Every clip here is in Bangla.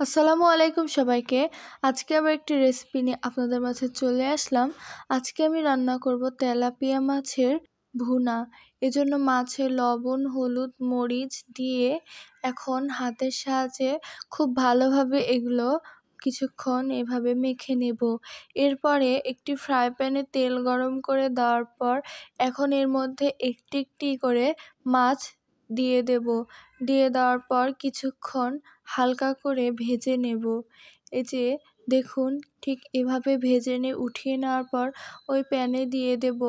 আসসালামু আলাইকুম সবাইকে। আজকে আবার একটি রেসিপি নিয়ে আপনাদের মাঝে চলে আসলাম। আজকে আমি রান্না করব তেলাপিয়া মাছের ভুনা। এজন্য মাছে লবণ, হলুদ, মরিচ দিয়ে এখন হাতের সাহায্যে খুব ভালোভাবে এগুলো কিছুক্ষণ এভাবে মেখে নেব। এরপরে একটি ফ্রাই প্যানে তেল গরম করে দেওয়ার পর এখন এর মধ্যে একটি একটি করে মাছ দিয়ে দেব। দিয়ে দেওয়ার পর কিছুক্ষণ হালকা করে ভেজে নেব। এই যে দেখুন, ঠিক এভাবে ভেজে উঠিয়ে নেওয়ার পর ওই প্যানে দিয়ে দেব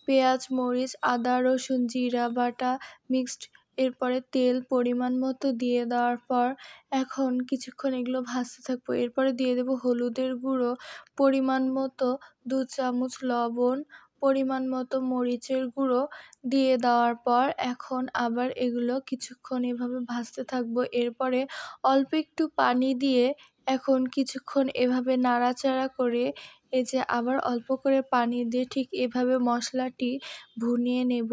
পেঁয়াজ, মরিচ, আদা, রসুন, জিরা বাটা মিক্সড। এরপরে তেল পরিমাণ মতো দিয়ে দেওয়ার পর এখন কিছুক্ষণ এগুলো ভাজতে থাকবো। এরপরে দিয়ে দেব হলুদের গুঁড়ো পরিমাণ মতো, 2 চামচ লবণ, পরিমাণ মতো মরিচের গুঁড়ো দিয়ে দেওয়ার পর এখন আবার এগুলো কিছুক্ষণ এভাবে ভাজতে থাকবো। এরপরে অল্প একটু পানি দিয়ে এখন কিছুক্ষণ এভাবে নাড়াচাড়া করে এই যে আবার অল্প করে পানি দিয়ে ঠিক এভাবে মশলাটি ভুনিয়ে নেব।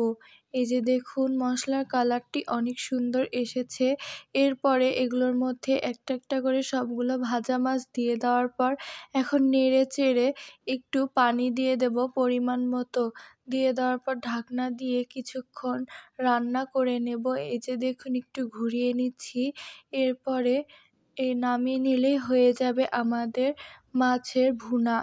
এই যে দেখুন, মশলার কালারটি অনেক সুন্দর এসেছে। এরপরে এগুলোর মধ্যে একটা একটা করে সবগুলো ভাজা মাছ দিয়ে দেওয়ার পর এখন নেড়ে চেড়ে একটু পানি দিয়ে দেব পরিমাণ মতো। দিয়ে দেওয়ার পর ঢাকনা দিয়ে কিছুক্ষণ রান্না করে নেব। এই যে দেখুন, একটু ঘুরিয়ে নিচ্ছি। এরপরে নামিয়ে নিলেই হয়ে যাবে আমাদের মাছের ভুনা।